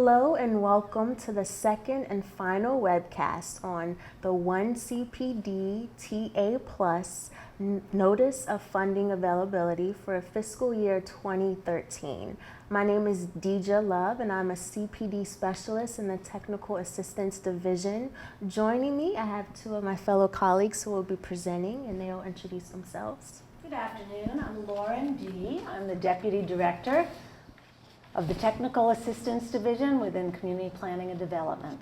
Hello and welcome to the second and final webcast on the OneCPD TA Plus Notice of Funding Availability for fiscal year 2013. My name is Deja Love and I'm a CPD specialist in the Technical Assistance Division. Joining me, I have two of my fellow colleagues who will be presenting and they'll introduce themselves. Good afternoon, I'm Lauren D. I'm the Deputy Director of the Technical Assistance Division within Community Planning and Development.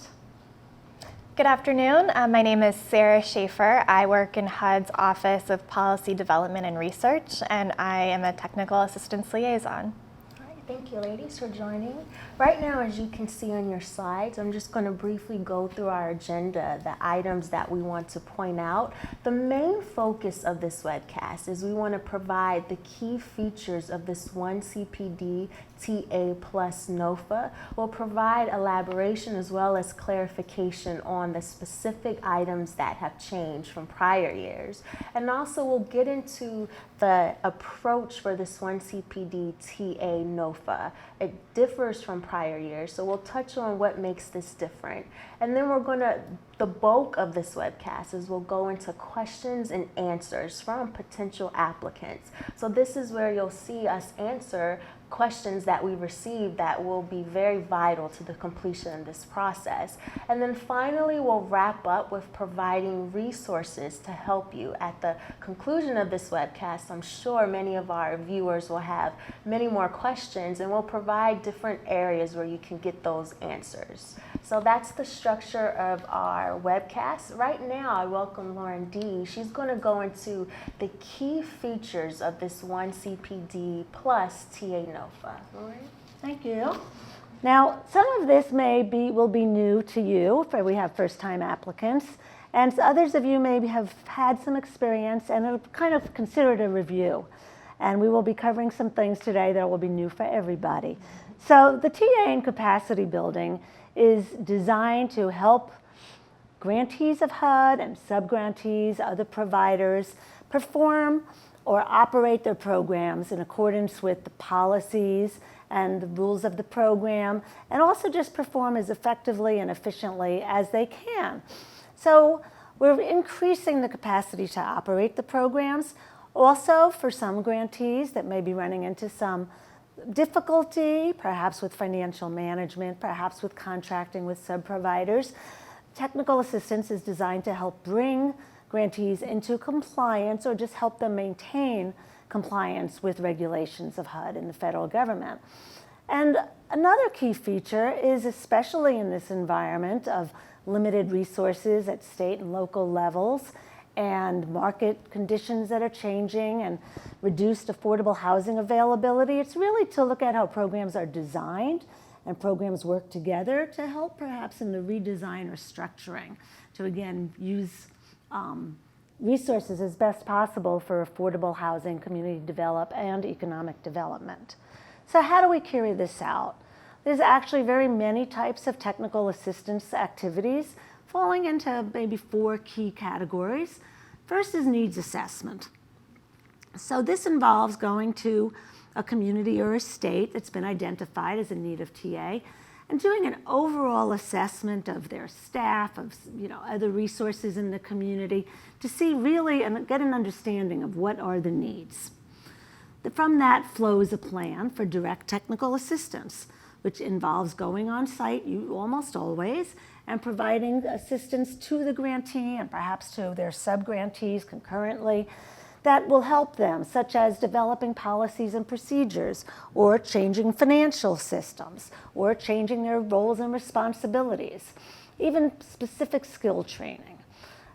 Good afternoon. My name is Sarah Schaefer. I work in HUD's Office of Policy Development and Research, and I am a Technical Assistance Liaison. All right, thank you ladies for joining. Right now, as you can see on your slides, I'm just going to briefly go through our agenda, the items that we want to point out. The main focus of this webcast is we want to provide the key features of this OneCPD TA Plus NOFA. We'll provide elaboration as well as clarification on the specific items that have changed from prior years. And also we'll get into the approach for this OneCPD TA NOFA. It differs from prior years, so we'll touch on what makes this different. And then the bulk of this webcast is we'll go into questions and answers from potential applicants. So this is where you'll see us answer questions that we received that will be very vital to the completion of this process. And then finally, we'll wrap up with providing resources to help you. At the conclusion of this webcast, I'm sure many of our viewers will have many more questions, and we'll provide different areas where you can get those answers. So that's the structure of our webcast. Right now, I welcome Lauren D. She's going to go into the key features of this OneCPD Plus TA NOFA. Lauren? Thank you. Now, some of this will be new to you, for we have first-time applicants, and others of you maybe have had some experience and have kind of considered a review. And we will be covering some things today that will be new for everybody. So the TA and capacity building is designed to help grantees of HUD and sub-grantees, other providers, perform or operate their programs in accordance with the policies and the rules of the program, and also just perform as effectively and efficiently as they can. So we're increasing the capacity to operate the programs. Also, for some grantees that may be running into some difficulty, perhaps with financial management, perhaps with contracting with sub-providers, technical assistance is designed to help bring grantees into compliance or just help them maintain compliance with regulations of HUD and the federal government. And another key feature is, especially in this environment of limited resources at state and local levels and market conditions that are changing and reduced affordable housing availability, it's really to look at how programs are designed and programs work together to help perhaps in the redesign or structuring to, again, use resources as best possible for affordable housing, community development, and economic development. So how do we carry this out? There's actually very many types of technical assistance activities falling into maybe 4 key categories. First is needs assessment. So this involves going to a community or a state that's been identified as in need of TA and doing an overall assessment of their staff, of other resources in the community to see really and get an understanding of what are the needs. From that flows a plan for direct technical assistance, which involves going on site almost always and providing assistance to the grantee and perhaps to their sub-grantees concurrently that will help them, such as developing policies and procedures, or changing financial systems, or changing their roles and responsibilities, even specific skill training.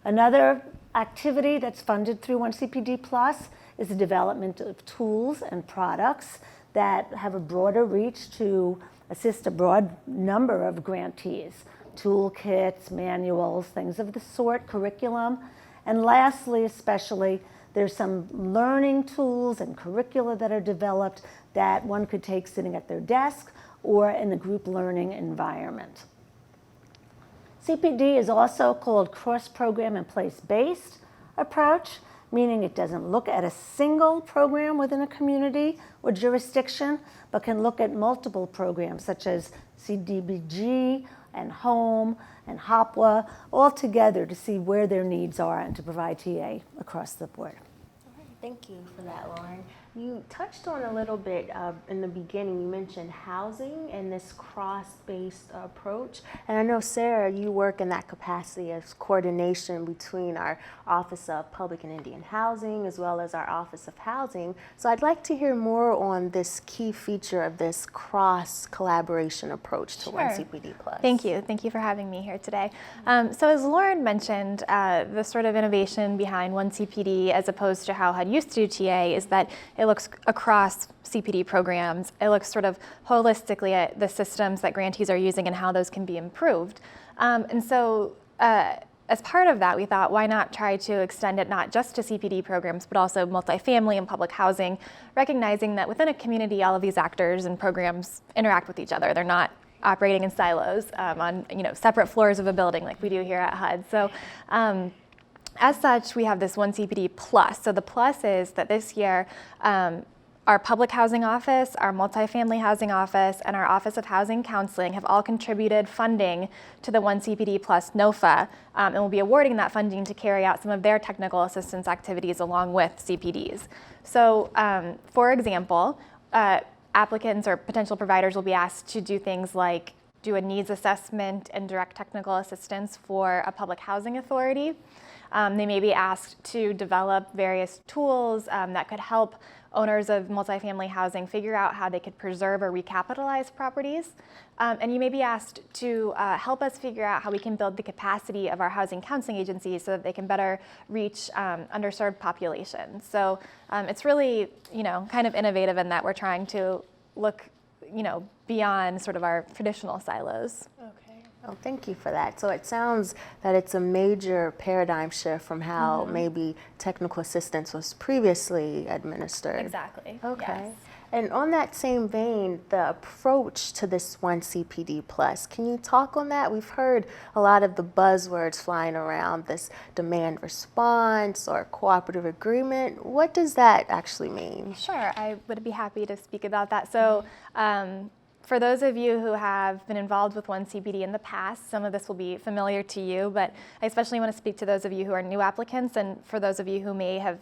Another activity that's funded through OneCPD Plus is the development of tools and products that have a broader reach to assist a broad number of grantees, toolkits, manuals, things of the sort, curriculum. And lastly, especially, there's some learning tools and curricula that are developed that one could take sitting at their desk or in a group learning environment. CPD is also called cross-program and place-based approach, meaning it doesn't look at a single program within a community or jurisdiction, but can look at multiple programs such as CDBG and home and HOPWA all together to see where their needs are and to provide TA across the board. All right, thank you for that, Lauren. You touched on a little bit in the beginning. You mentioned housing and this cross-based approach. And I know, Sarah, you work in that capacity as coordination between our Office of Public and Indian Housing as well as our Office of Housing. So I'd like to hear more on this key feature of this cross-collaboration approach to Sure. OneCPD Plus. Thank you. Thank you for having me here today. So as Lauren mentioned, the sort of innovation behind OneCPD as opposed to how HUD used to do TA is that it looks across CPD programs. It looks sort of holistically at the systems that grantees are using and how those can be improved. And so as part of that, we thought, why not try to extend it not just to CPD programs, but also multifamily and public housing, recognizing that within a community, all of these actors and programs interact with each other. They're not operating in silos on separate floors of a building like we do here at HUD. So as such, we have this OneCPD Plus. So the plus is that this year, our public housing office, our multifamily housing office, and our Office of Housing Counseling have all contributed funding to the OneCPD Plus NOFA, and will be awarding that funding to carry out some of their technical assistance activities along with CPDs. So for example, applicants or potential providers will be asked to do things like do a needs assessment and direct technical assistance for a public housing authority. They may be asked to develop various tools that could help owners of multifamily housing figure out how they could preserve or recapitalize properties. And you may be asked to help us figure out how we can build the capacity of our housing counseling agencies so that they can better reach underserved populations. So it's really, kind of innovative in that we're trying to look, beyond sort of our traditional silos. Oh, thank you for that. So it sounds that it's a major paradigm shift from how maybe technical assistance was previously administered. Exactly. Okay. Yes. And on that same vein, the approach to this OneCPD Plus, can you talk on that? We've heard a lot of the buzzwords flying around, this demand response or cooperative agreement. What does that actually mean? Sure, I would be happy to speak about that. So for those of you who have been involved with OneCPD in the past, some of this will be familiar to you, but I especially want to speak to those of you who are new applicants and for those of you who may have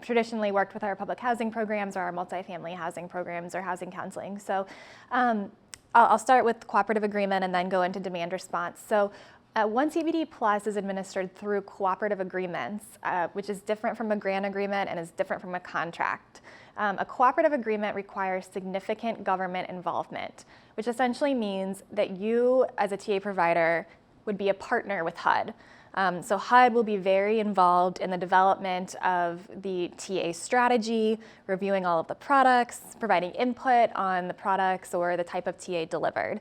traditionally worked with our public housing programs or our multifamily housing programs or housing counseling. So I'll start with cooperative agreement and then go into demand response. So OneCPD Plus is administered through cooperative agreements, which is different from a grant agreement and is different from a contract. A cooperative agreement requires significant government involvement, which essentially means that you, as a TA provider, would be a partner with HUD. So HUD will be very involved in the development of the TA strategy, reviewing all of the products, providing input on the products or the type of TA delivered.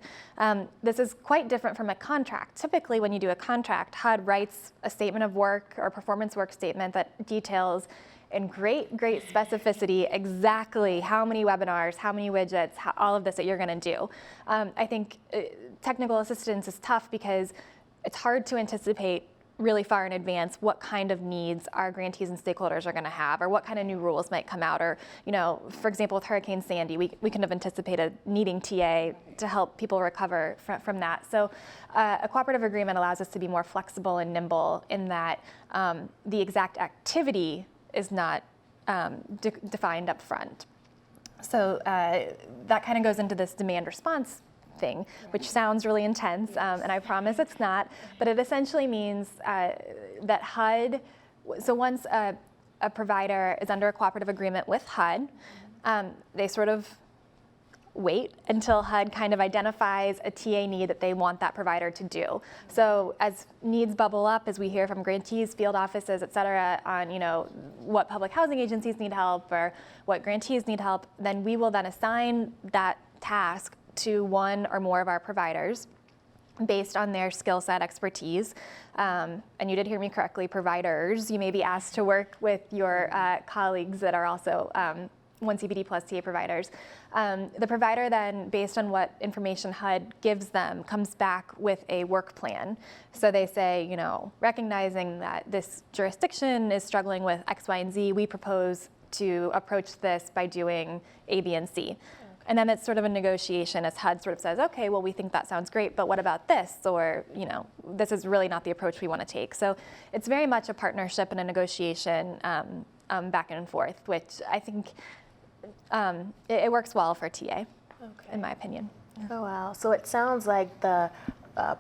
This is quite different from a contract. Typically, when you do a contract, HUD writes a statement of work or performance work statement that details in great specificity exactly how many webinars, how many widgets, all of this that you're going to do. I think technical assistance is tough because it's hard to anticipate really far in advance what kind of needs our grantees and stakeholders are going to have, or what kind of new rules might come out, or for example, with Hurricane Sandy, we couldn't have anticipated needing TA to help people recover from that. So a cooperative agreement allows us to be more flexible and nimble in that the exact activity is not defined up front. So that kind of goes into this demand response thing, which sounds really intense, and I promise it's not, but it essentially means that HUD, so once a provider is under a cooperative agreement with HUD, they sort of wait until HUD kind of identifies a TA need that they want that provider to do. So as needs bubble up, as we hear from grantees, field offices, et cetera, on what public housing agencies need help or what grantees need help, then we will then assign that task to one or more of our providers based on their skill set expertise. And you did hear me correctly, providers. You may be asked to work with your colleagues that are also OneCPD Plus TA providers. The provider then, based on what information HUD gives them, comes back with a work plan. So they say, recognizing that this jurisdiction is struggling with X, Y, and Z, we propose to approach this by doing A, B, and C. And then it's sort of a negotiation as HUD sort of says, okay, well, we think that sounds great, but what about this? Or, this is really not the approach we want to take. So it's very much a partnership and a negotiation back and forth, which I think it works well for TA, in my opinion. Oh, wow. So it sounds like the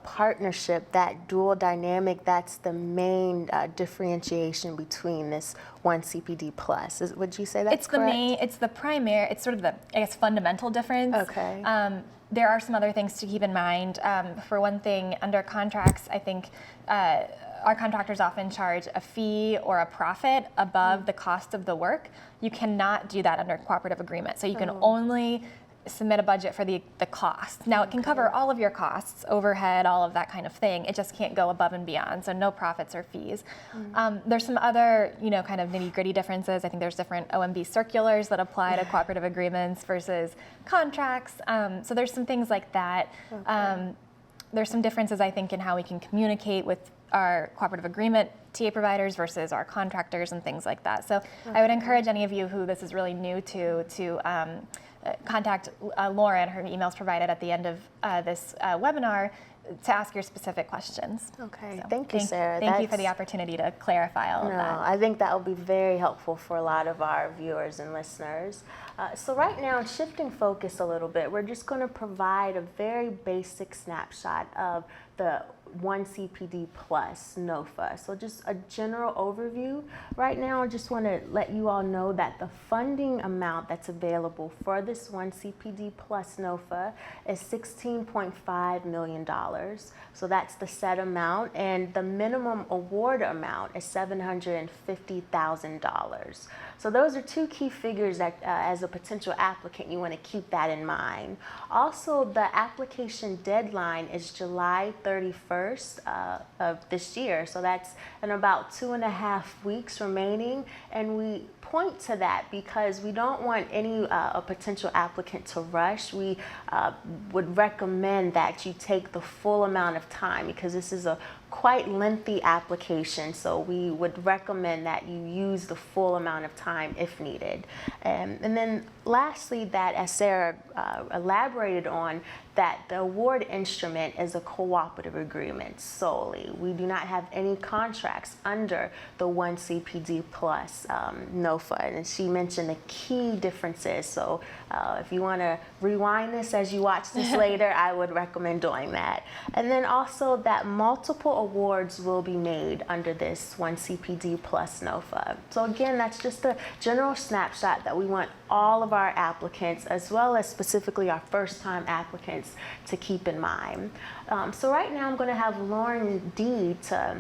partnership, that dual dynamic, that's the main differentiation between this OneCPD Plus. Would you say that's correct? It's the primary, it's sort of the, I guess, fundamental difference. Okay. There are some other things to keep in mind. For one thing, under contracts, I think our contractors often charge a fee or a profit above the cost of the work. You cannot do that under a cooperative agreement. So you can only submit a budget for the cost. Now it can cover all of your costs, overhead, all of that kind of thing. It just can't go above and beyond, so no profits or fees. There's some other, kind of nitty-gritty differences. I think there's different OMB circulars that apply to cooperative agreements versus contracts. So there's some things like that. There's some differences, I think, in how we can communicate with our cooperative agreement TA providers versus our contractors and things like that. So I would encourage any of you who this is really new to contact Lauren. Her email's provided at the end of this webinar to ask your specific questions. Okay, So thank you, Sarah. Thank you for the opportunity to clarify all of that. I think that will be very helpful for a lot of our viewers and listeners. So right now, shifting focus a little bit, we're just going to provide a very basic snapshot of the OneCPD Plus NOFA. So just a general overview. Right now, I just want to let you all know that the funding amount that's available for this OneCPD Plus NOFA is $16.5 million. So that's the set amount, and the minimum award amount is $750,000. So those are two key figures that as a potential applicant, you want to keep that in mind. Also, the application deadline is July 31st of this year. So that's in about 2.5 weeks remaining. And we point to that because we don't want any a potential applicant to rush. We would recommend that you take the full amount of time because this is a quite lengthy application, so we would recommend that you use the full amount of time if needed. And then lastly, that as Sarah elaborated on, that the award instrument is a cooperative agreement solely. We do not have any contracts under the OneCPD Plus NOFA, and she mentioned the key differences. So if you want to rewind this as you watch this later, I would recommend doing that. And then also that multiple awards will be made under this OneCPD Plus NOFA. So again, that's just a general snapshot that we want all of our applicants, as well as specifically our first-time applicants, to keep in mind. So right now I'm going to have Lauren D. to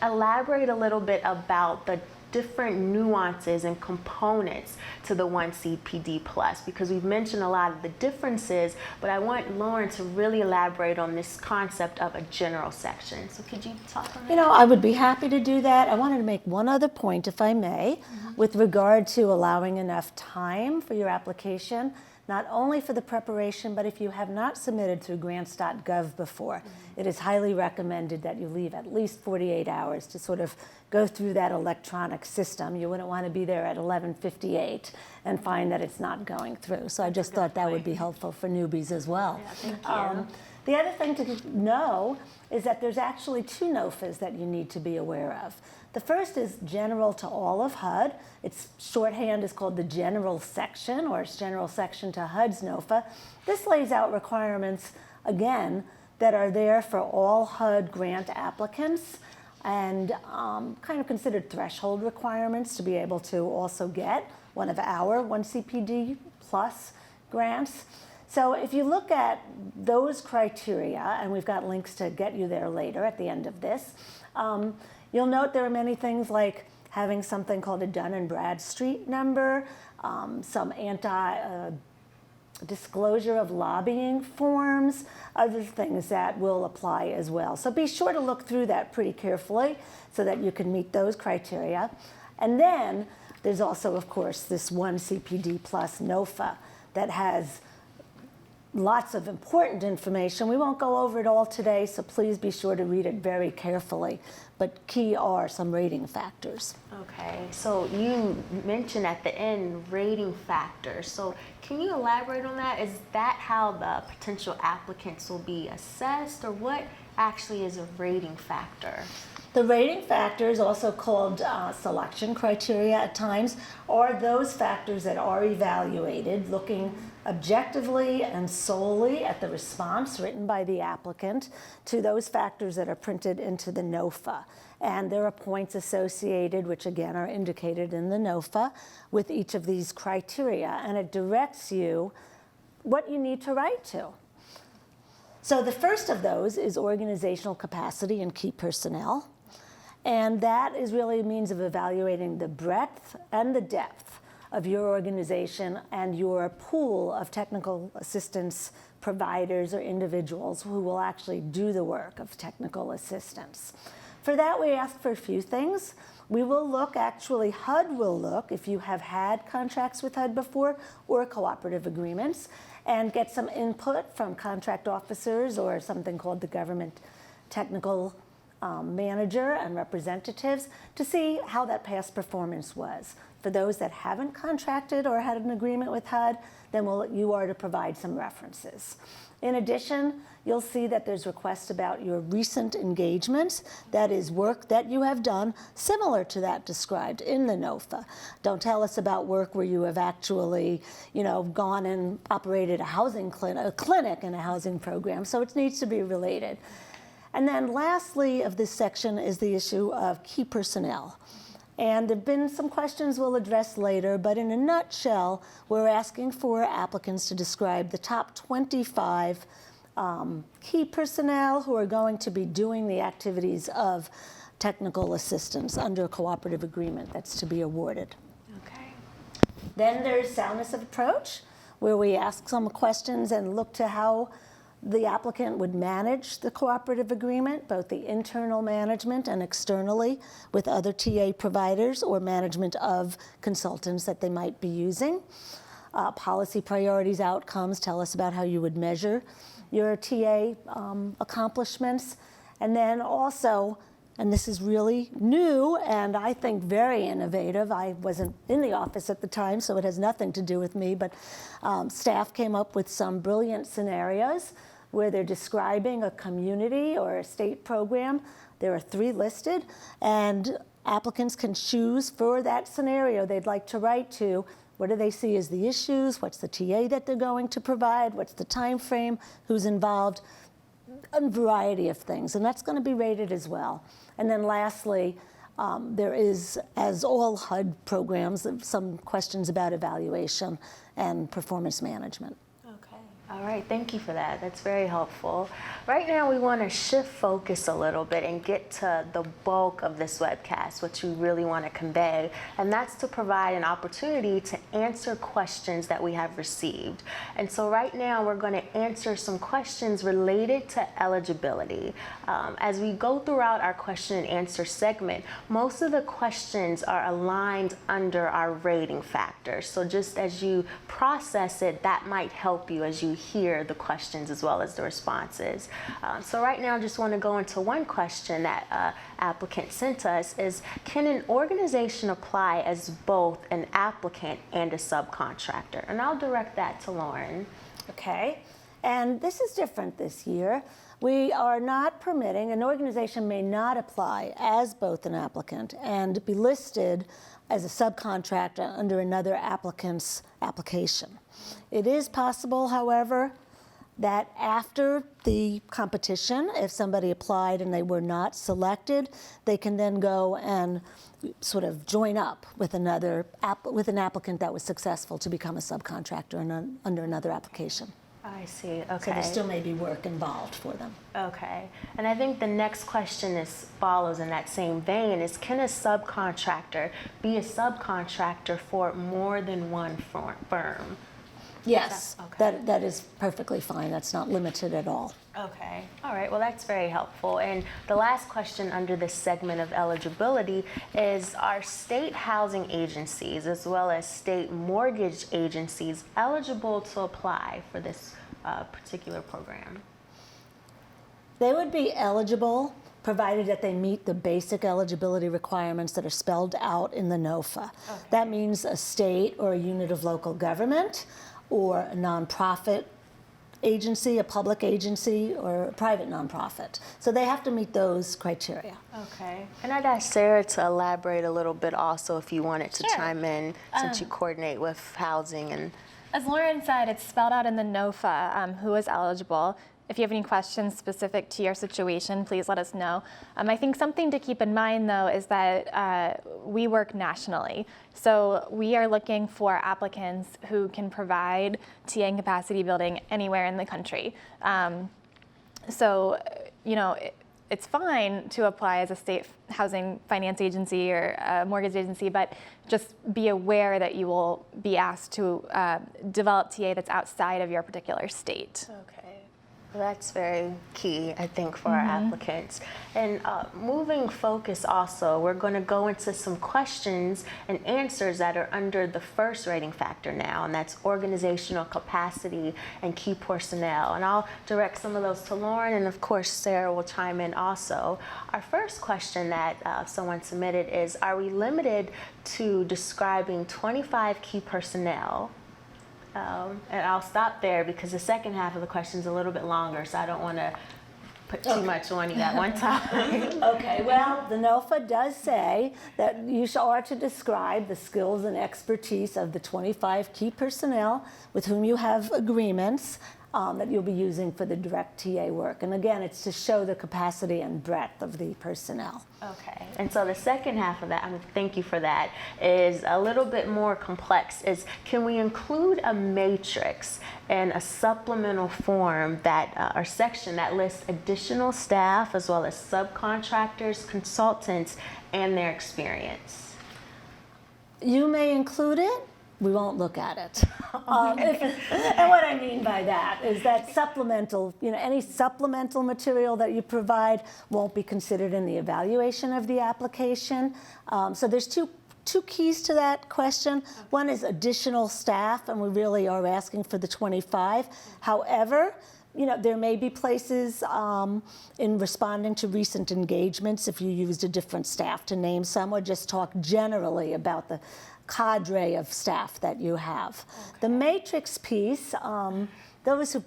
elaborate a little bit about the different nuances and components to the OneCPD Plus, because we've mentioned a lot of the differences, but I want Lauren to really elaborate on this concept of a general section. So could you talk on that? I would be happy to do that. I wanted to make one other point, if I may, with regard to allowing enough time for your application, not only for the preparation, but if you have not submitted through grants.gov before, it is highly recommended that you leave at least 48 hours to sort of go through that electronic system. You wouldn't want to be there at 11:58 and find that it's not going through. So I just thought that would be helpful for newbies as well. Yeah, thank you. The other thing to know is that there's actually two NOFAs that you need to be aware of. The first is general to all of HUD. Its shorthand is called the general section, or it's general section to HUD's NOFA. This lays out requirements, again, that are there for all HUD grant applicants, and kind of considered threshold requirements to be able to also get one of our OneCPD Plus grants. So if you look at those criteria, and we've got links to get you there later at the end of this, you'll note there are many things like having something called a Dun & Bradstreet number, some disclosure of lobbying forms, other things that will apply as well. So be sure to look through that pretty carefully so that you can meet those criteria. And then there's also, of course, this OneCPD Plus NOFA that has lots of important information. We won't go over it all today, so please be sure to read it very carefully. But key are some rating factors. Okay, so you mentioned at the end rating factors. So can you elaborate on that? Is that how the potential applicants will be assessed, or what actually is a rating factor? The rating factors, also called selection criteria at times, are those factors that are evaluated looking objectively and solely at the response written by the applicant to those factors that are printed into the NOFA. And there are points associated, which again are indicated in the NOFA, with each of these criteria, and it directs you what you need to write to. So the first of those is organizational capacity and key personnel. And that is really a means of evaluating the breadth and the depth of your organization and your pool of technical assistance providers or individuals who will actually do the work of technical assistance. For that, we ask for a few things. We will look, actually HUD will look, if you have had contracts with HUD before or cooperative agreements, and get some input from contract officers or something called the government technical manager and representatives to see how that past performance was. For those that haven't contracted or had an agreement with HUD, then you are to provide some references. In addition, you'll see that there's requests about your recent engagements, that is work that you have done similar to that described in the NOFA. Don't tell us about work where you have actually, gone and operated a clinic in a housing program, so it needs to be related. And then lastly of this section is the issue of key personnel. And there have been some questions we'll address later, but in a nutshell, we're asking for applicants to describe the top 25 key personnel who are going to be doing the activities of technical assistance under a cooperative agreement that's to be awarded. Okay. Then there's soundness of approach, where we ask some questions and look to how the applicant would manage the cooperative agreement, both the internal management and externally with other TA providers or management of consultants that they might be using. Policy priorities, outcomes, tell us about how you would measure your TA accomplishments. And then also, and this is really new and I think very innovative. I wasn't in the office at the time, so it has nothing to do with me, but staff came up with some brilliant scenarios where they're describing a community or a state program. There are 3 listed, and applicants can choose for that scenario they'd like to write to. What do they see as the issues? What's the TA that they're going to provide? What's the time frame? Who's involved? A variety of things, and that's going to be rated as well. And then lastly, there is, as all HUD programs, some questions about evaluation and performance management. All right, thank you for that. That's very helpful. Right now, we want to shift focus a little bit and get to the bulk of this webcast, what you really want to convey, and that's to provide an opportunity to answer questions that we have received. And so right now, we're going to answer some questions related to eligibility. As we go throughout our question and answer segment, most of the questions are aligned under our rating factors. So just as you process it, that might help you as you hear the questions as well as the responses. So right now I just want to go into one question that applicant sent us is, can an organization apply as both an applicant and a subcontractor? And I'll direct that to Lauren. Okay, and this is different this year. We are not permitting, an organization may not apply as both an applicant and be listed as a subcontractor under another applicant's application. It is possible, however, that after the competition, if somebody applied and they were not selected, they can then go and sort of join up with an applicant that was successful to become a subcontractor under another application. I see, okay. So there still may be work involved for them. Okay, and I think the next question follows in that same vein is, can a subcontractor be a subcontractor for more than one firm? Yes, okay. that is perfectly fine. That's not limited at all. Okay, all right, well that's very helpful. And the last question under this segment of eligibility is, are state housing agencies as well as state mortgage agencies eligible to apply for this particular program? They would be eligible provided that they meet the basic eligibility requirements that are spelled out in the NOFA. That means a state or a unit of local government or a nonprofit agency, a public agency, or a private nonprofit. So they have to meet those criteria. Okay. And I'd ask Sarah to elaborate a little bit also if you wanted to Sure. chime in, since you coordinate with housing and... As Lauren said, it's spelled out in the NOFA who is eligible. If you have any questions specific to your situation, please let us know. I think something to keep in mind, though, is that we work nationally. So we are looking for applicants who can provide TA and capacity building anywhere in the country. So, you know, it's fine to apply as a state housing finance agency or a mortgage agency, but just be aware that you will be asked to develop TA that's outside of your particular state. Okay. Well, that's very key, I think, for our applicants. And moving focus also, we're going to go into some questions and answers that are under the first rating factor now, and that's organizational capacity and key personnel. And I'll direct some of those to Lauren, and of course, Sarah will chime in also. Our first question that someone submitted is, are we limited to describing 25 key personnel? And I'll stop there because the second half of the question is a little bit longer, so I don't want to put too much on you at one time. Okay, well, the NOFA does say that you are to describe the skills and expertise of the 25 key personnel with whom you have agreements that you'll be using for the direct TA work. And again, it's to show the capacity and breadth of the personnel. Okay, and so the second half of that, thank you for that, is a little bit more complex. Is can we include a matrix and a supplemental form that, or section that lists additional staff as well as subcontractors, consultants, and their experience? You may include it. We won't look at it. And what I mean by that is that supplemental, you know, any supplemental material that you provide won't be considered in the evaluation of the application. So there's two keys to that question. One is additional staff, and we really are asking for the 25. However, you know, there may be places in responding to recent engagements if you used a different staff to name some, or just talk generally about the cadre of staff that you have. Okay. The matrix piece, those who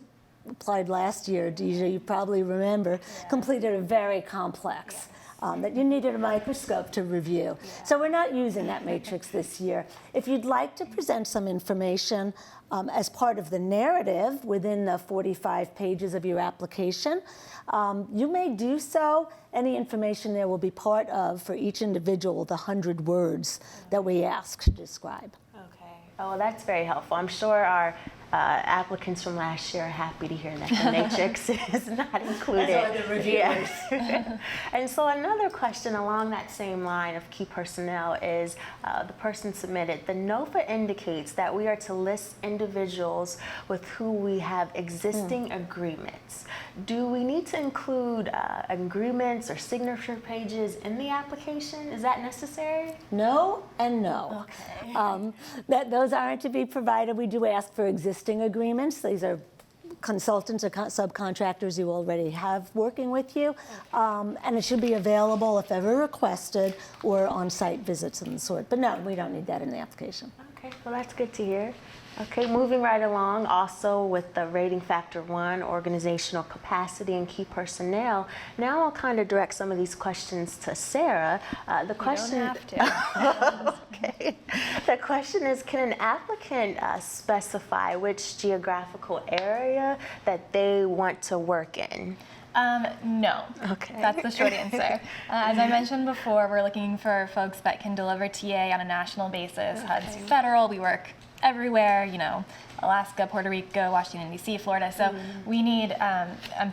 applied last year, Deja, you probably remember, completed a very complex that you needed a microscope to review. Yeah. So we're not using that matrix this year. If you'd like to present some information as part of the narrative within the 45 pages of your application, you may do so. Any information there will be part of, for each individual, the 100 words that we ask to describe. Okay. Oh, well, that's very helpful. I'm sure our applicants from last year are happy to hear that the matrix is not included. As are the reviewers. Yes. And so another question along that same line of key personnel is, the person submitted, the NOFA indicates that we are to list individuals with who we have existing agreements. Do we need to include agreements or signature pages in the application? Is that necessary? No and no. Okay. Those aren't to be provided. We do ask for existing agreements. These are consultants or subcontractors you already have working with you, and it should be available if ever requested, or on-site visits and the sort. But no, we don't need that in the application. Okay, well, that's good to hear. Okay, moving right along, also with the rating factor 1, organizational capacity and key personnel. Now I'll kind of direct some of these questions to Sarah. The question, you don't have to. Okay. The question is, can an applicant specify which geographical area that they want to work in? No. Okay. That's the short answer. As I mentioned before, we're looking for folks that can deliver TA on a national basis. HUD's federal, we work everywhere, you know, Alaska, Puerto Rico, Washington, D.C., Florida. So we need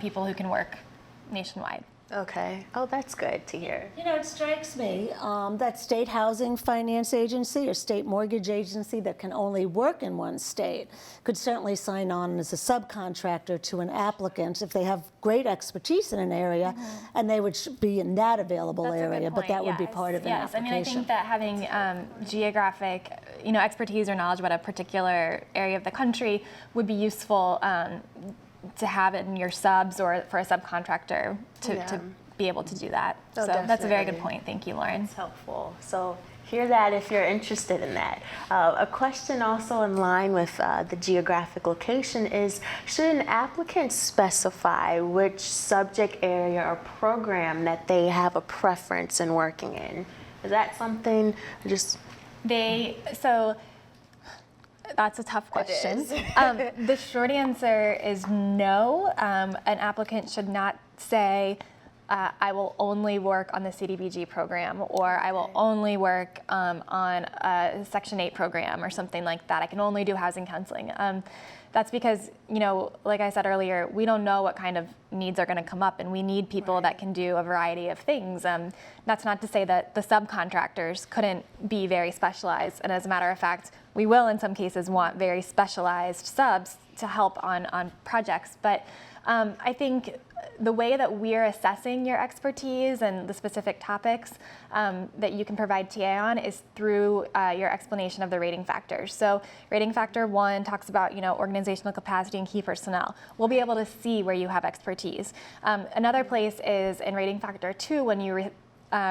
people who can work nationwide. Okay. Oh, that's good to hear. You know, it strikes me that state housing finance agency or state mortgage agency that can only work in one state could certainly sign on as a subcontractor to an applicant if they have great expertise in an area, and they would be in that available That's a good area, but point, that would be yes. part of an Yes, I application. mean, I think that having geographic, expertise or knowledge about a particular area of the country would be useful to have it in your subs or for a subcontractor to be able to do that. Oh, so that's a very good definitely. point. Thank you, Lauren. It's helpful. So hear that if you're interested in that. A question also in line with the geographic location is, should an applicant specify which subject area or program that they have a preference in working in? Is that something So that's a tough question. The short answer is no. An applicant should not say, I will only work on the CDBG program, or I will only work on a Section 8 program or something like that. I can only do housing counseling. That's because, like I said earlier, we don't know what kind of needs are going to come up, and we need people that can do a variety of things. That's not to say that the subcontractors couldn't be very specialized, and as a matter of fact, we will in some cases want very specialized subs to help on projects. But I think the way that we're assessing your expertise and the specific topics that you can provide TA on is through your explanation of the rating factors. So rating factor 1 talks about organizational capacity and key personnel. We'll be able to see where you have expertise. Another place is in rating factor 2 when you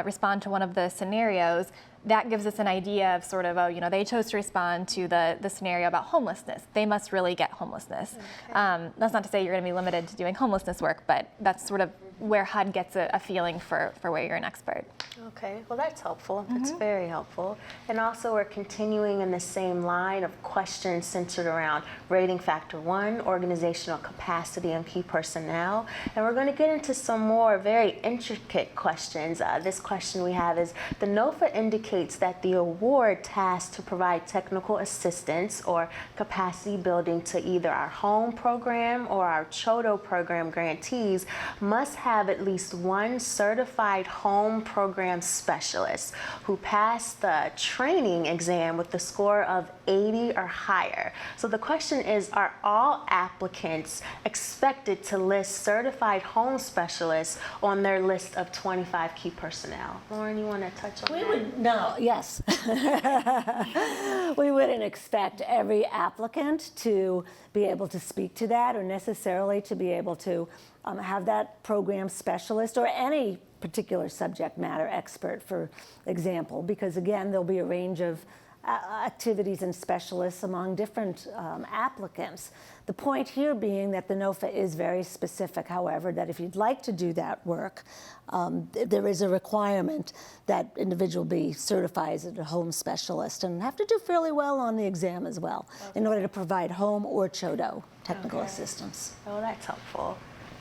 respond to one of the scenarios. That gives us an idea of sort of, they chose to respond to the scenario about homelessness. They must really get homelessness. Okay. That's not to say you're going to be limited to doing homelessness work, but that's sort of where HUD gets a feeling for where you're an expert. Okay, well that's helpful. That's very helpful. And also we're continuing in the same line of questions centered around rating factor 1, organizational capacity and key personnel. And we're going to get into some more very intricate questions. This question we have is, the NOFA indicates that the award tasked to provide technical assistance or capacity building to either our home program or our CHODO program grantees must have at least one certified home program specialist who passed the training exam with the score of 80 or higher. So the question is, are all applicants expected to list certified home specialists on their list of 25 key personnel? Lauren, you want to touch on that? Yes. We wouldn't expect every applicant to be able to speak to that or necessarily to be able to have that program specialist or any particular subject matter expert, for example, because again, there'll be a range of activities and specialists among different applicants. The point here being that the NOFA is very specific, however, that if you'd like to do that work, there is a requirement that individual be certified as a home specialist and have to do fairly well on the exam as well in order to provide home or CHODO technical assistance. Oh, that's helpful.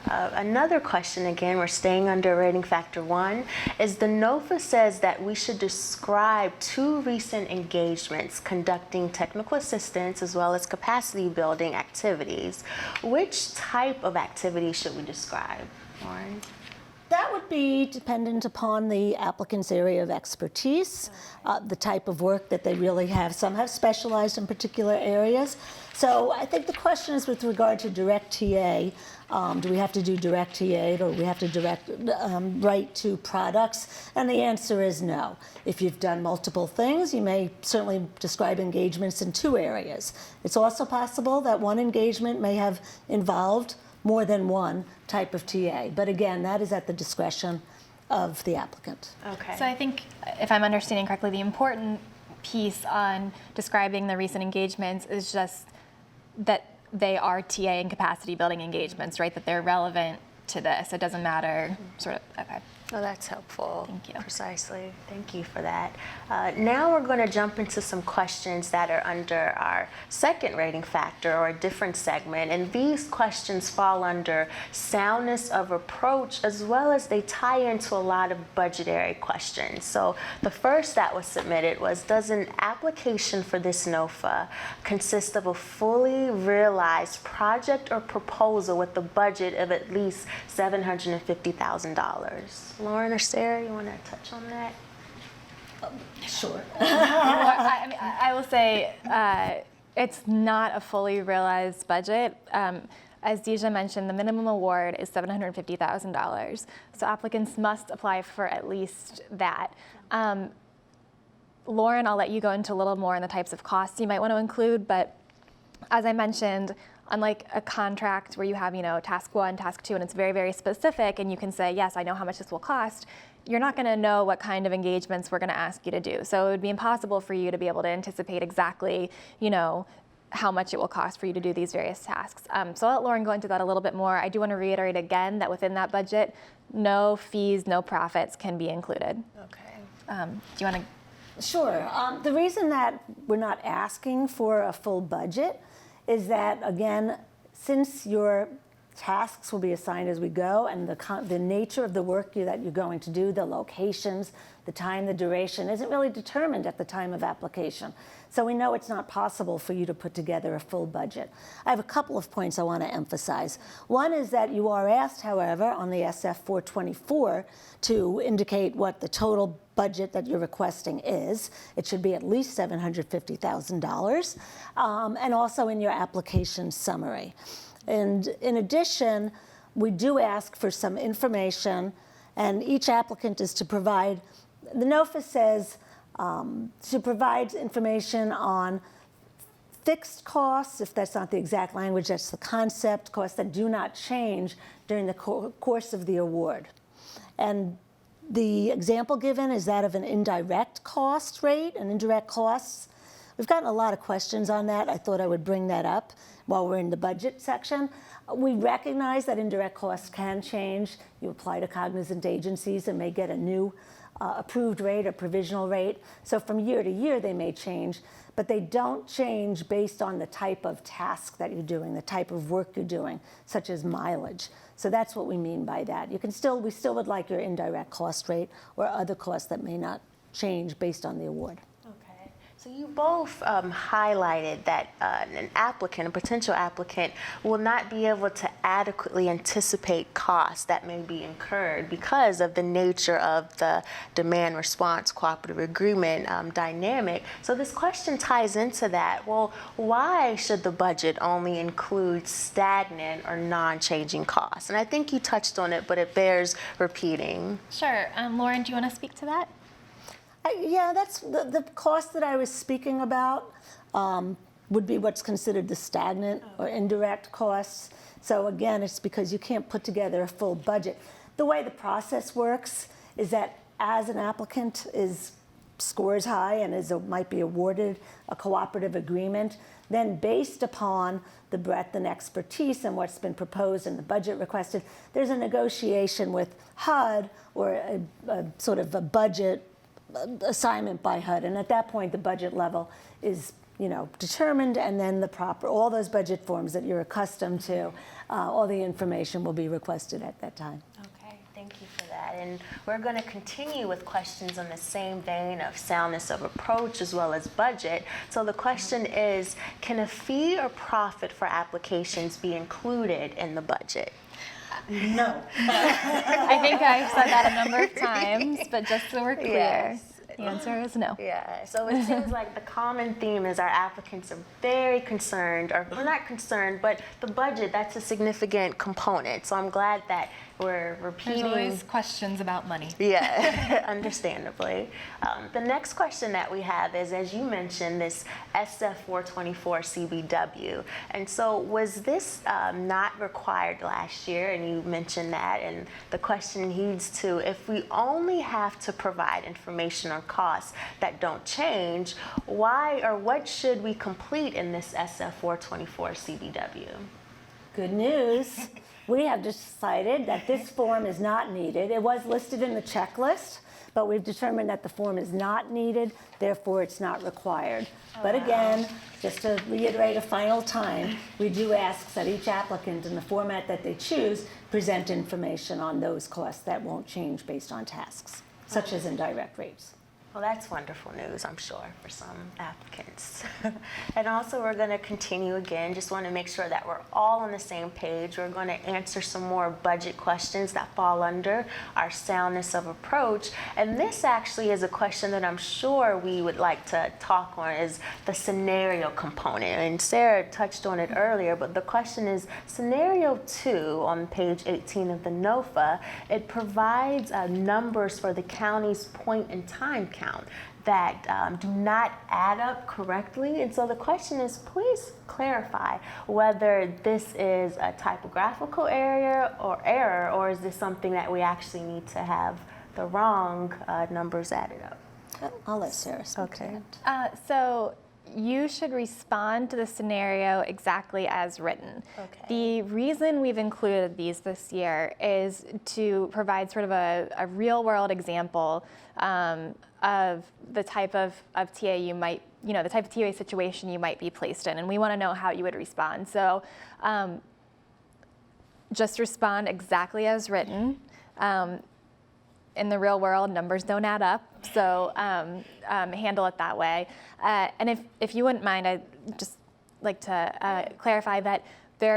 Another question, again, we're staying under rating factor 1, is the NOFA says that we should describe 2 recent engagements conducting technical assistance as well as capacity building activities. Which type of activity should we describe, Lauren? That would be dependent upon the applicant's area of expertise, the type of work that they really have. Some have specialized in particular areas. So I think the question is with regard to direct TA. Do we have to do direct TA or do we have to write to products? And the answer is no. If you've done multiple things, you may certainly describe engagements in 2 areas. It's also possible that one engagement may have involved more than one type of TA. But again, that is at the discretion of the applicant. Okay. So I think, if I'm understanding correctly, the important piece on describing the recent engagements is just that they are TA and capacity building engagements, right? That they're relevant to this. It doesn't matter, sort of, okay. Oh, that's helpful. Thank you. Precisely. Thank you for that. Now we're going to jump into some questions that are under our second rating factor, or a different segment. And these questions fall under soundness of approach, as well as they tie into a lot of budgetary questions. So the first that was submitted was, does an application for this NOFA consist of a fully realized project or proposal with a budget of at least $750,000? Lauren or Sarah, you want to touch on that? Sure. I will say it's not a fully realized budget. As Deja mentioned, the minimum award is $750,000. So applicants must apply for at least that. Lauren, I'll let you go into a little more on the types of costs you might want to include, but as I mentioned, unlike a contract where you have, task 1, task 2, and it's very, very specific, and you can say, yes, I know how much this will cost, you're not going to know what kind of engagements we're going to ask you to do. So it would be impossible for you to be able to anticipate exactly, how much it will cost for you to do these various tasks. So I'll let Lauren go into that a little bit more. I do want to reiterate again that within that budget, no fees, no profits can be included. Okay. Do you want to? Sure. The reason that we're not asking for a full budget is that, again, since your tasks will be assigned as we go, and the nature of the work that you're going to do, the locations, the time, the duration, isn't really determined at the time of application. So we know it's not possible for you to put together a full budget. I have a couple of points I want to emphasize. One is that you are asked, however, on the SF 424 to indicate what the total budget that you're requesting is. It should be at least $750,000, and also in your application summary. And in addition, we do ask for some information, and each applicant is to provide, the NOFA says, to provide information on fixed costs, if that's not the exact language, that's the concept, costs that do not change during the course of the award. And the example given is that of an indirect cost rate, and indirect costs. We've gotten a lot of questions on that. I thought I would bring that up while we're in the budget section. We recognize that indirect costs can change. You apply to cognizant agencies and may get a new approved rate or provisional rate. So from year to year, they may change, but they don't change based on the type of task that you're doing, the type of work you're doing, such as mileage. So that's what we mean by that. We still would like your indirect cost rate or other costs that may not change based on the award. Okay. So you both highlighted that an applicant, a potential applicant, will not be able to adequately anticipate costs that may be incurred because of the nature of the demand response cooperative agreement dynamic. So this question ties into that. Well, why should the budget only include stagnant or non-changing costs? And I think you touched on it, but it bears repeating. Sure. Lauren, do you want to speak to that? Yeah, that's the cost that I was speaking about would be what's considered the stagnant or indirect costs. So again, it's because you can't put together a full budget. The way the process works is that as an applicant scores high and might be awarded a cooperative agreement, then based upon the breadth and expertise and what's been proposed and the budget requested, there's a negotiation with HUD or a sort of a budget assignment by HUD, and at that point the budget level is determined, and then all those budget forms that you're accustomed to, all the information will be requested at that time. Okay, thank you for that. And we're going to continue with questions on the same vein of soundness of approach as well as budget. So the question is, can a fee or profit for applications be included in the budget? No. I think I've said that a number of times, but just so we're clear, Yes. the answer is no. Yeah, so it seems like the common theme is our applicants are very concerned, or we're not concerned, but the budget, that's a significant component. So I'm glad that we're repeating. There's always questions about money. Yeah, understandably. The next question that we have is, as you mentioned, this SF 424 CBW. And so was this not required last year? And you mentioned that. And the question leads to, if we only have to provide information on costs that don't change, why or what should we complete in this SF 424 CBW? Good news. We have decided that this form is not needed. It was listed in the checklist, but we've determined that the form is not needed, therefore it's not required. But again, just to reiterate a final time, we do ask that each applicant in the format that they choose present information on those costs that won't change based on tasks, such as indirect rates. Well, that's wonderful news, I'm sure, for some applicants. And also, we're going to continue again. Just want to make sure that we're all on the same page. We're going to answer some more budget questions that fall under our soundness of approach. And this actually is a question that I'm sure we would like to talk on, is the scenario component. And Sarah touched on it earlier, but the question is scenario 2 on page 18 of the NOFA. It provides numbers for the county's point in time count that do not add up correctly. And so the question is, please clarify whether this is a typographical error, or is this something that we actually need to have the wrong numbers added up? I'll let Sarah speak to that. So you should respond to the scenario exactly as written. Okay. The reason we've included these this year is to provide sort of a real world example of the type of TA you might, the type of TA situation you might be placed in, and we want to know how you would respond. So just respond exactly as written. In the real world, numbers don't add up, so handle it that way. And if you wouldn't mind, I'd just like to clarify that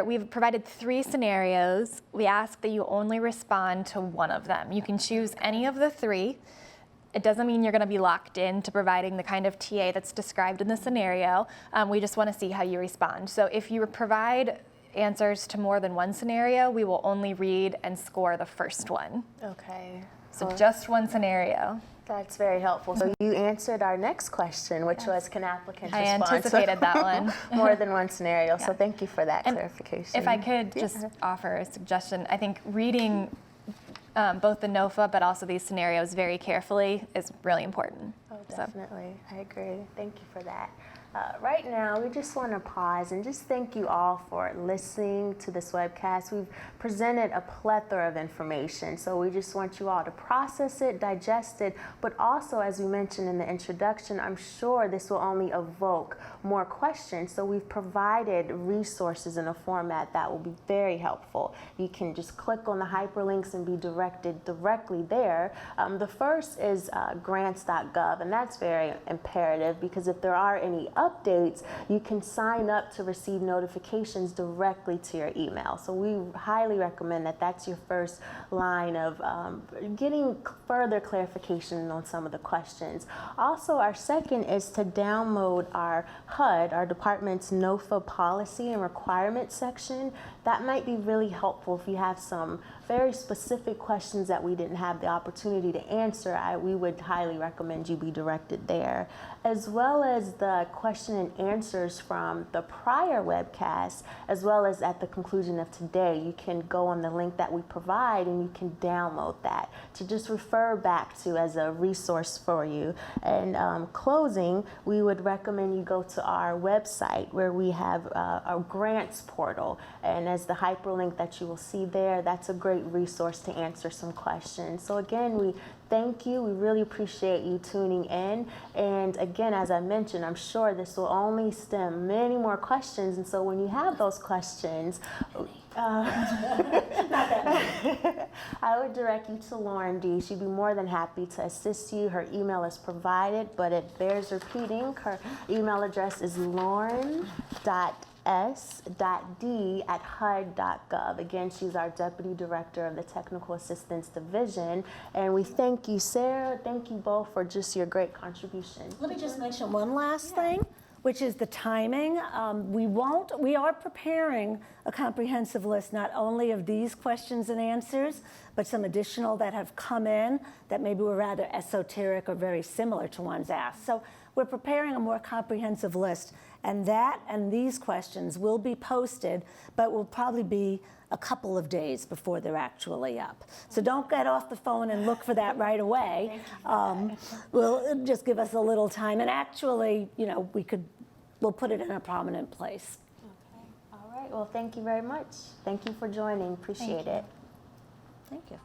we've provided 3 scenarios. We ask that you only respond to one of them. You can choose any of the 3. It doesn't mean you're going to be locked in to providing the kind of TA that's described in the scenario. We just want to see how you respond. So if you provide answers to more than one scenario, we will only read and score the first one. Okay. So just one scenario. That's very helpful. So you answered our next question, which was, can applicants respond to anticipated that one. more than one scenario? So thank you for that clarification. If I could just offer a suggestion, I think reading both the NOFA but also these scenarios very carefully is really important. Oh, definitely. I agree. Thank you for that. Right now, we just want to pause and just thank you all for listening to this webcast. We've presented a plethora of information, so we just want you all to process it, digest it, but also, as we mentioned in the introduction, I'm sure this will only evoke more questions, so we've provided resources in a format that will be very helpful. You can just click on the hyperlinks and be directed directly there. The first is grants.gov, and that's very imperative because if there are any updates, you can sign up to receive notifications directly to your email. So we highly recommend that that's your first line of getting further clarification on some of the questions. Also, our second is to download our HUD, our department's NOFA policy and requirements section. That might be really helpful if you have some very specific questions that we didn't have the opportunity to answer. We would highly recommend you be directed there, as well as the question and answers from the prior webcast, as well as at the conclusion of today. You can go on the link that we provide and you can download that to just refer back to as a resource for you. And closing, we would recommend you go to our website where we have a grants portal, and as the hyperlink that you will see there, that's a great resource to answer some questions. So again, we thank you. We really appreciate you tuning in. And again, as I mentioned, I'm sure this will only stem many more questions. And so when you have those questions, I would direct you to Lauren D. She'd be more than happy to assist you. Her email is provided, but it bears repeating. Her email address is lauren.s.d@hud.gov. Again, she's our Deputy Director of the Technical Assistance Division. And we thank you, Sarah. Thank you both for just your great contribution. Let me just mention one last thing, which is the timing. We are preparing a comprehensive list not only of these questions and answers, but some additional that have come in that maybe were rather esoteric or very similar to ones asked. So we're preparing a more comprehensive list, and that and these questions will be posted, but will probably be a couple of days before they're actually up. So don't get off the phone and look for that right away. We'll just give us a little time, and actually, we'll put it in a prominent place. Okay. All right. right, well, thank you very much. Thank you for joining. Appreciate you. it. Thank you.